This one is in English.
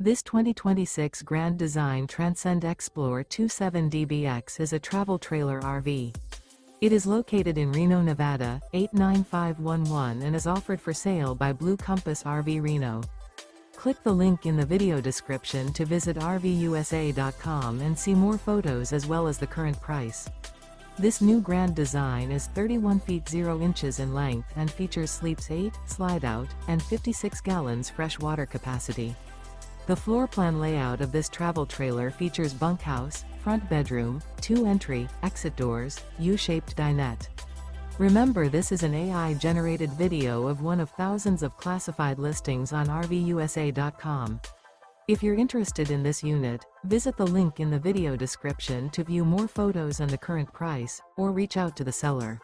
This 2026 Grand Design Transcend Xplor 27DBX is a travel trailer RV. It is located in Reno, Nevada, 89511 and is offered for sale by Blue Compass RV Reno. Click the link in the video description to visit RVUSA.com and see more photos as well as the current price. This new Grand Design is 31 feet 0 inches in length and features sleeps 8, slide-out, and 56 gallons fresh water capacity. The floor plan layout of this travel trailer features bunkhouse, front bedroom, 2 entry, exit doors, U-shaped dinette. Remember, this is an AI-generated video of one of thousands of classified listings on RVUSA.com. If you're interested in this unit, visit the link in the video description to view more photos and the current price, or reach out to the seller.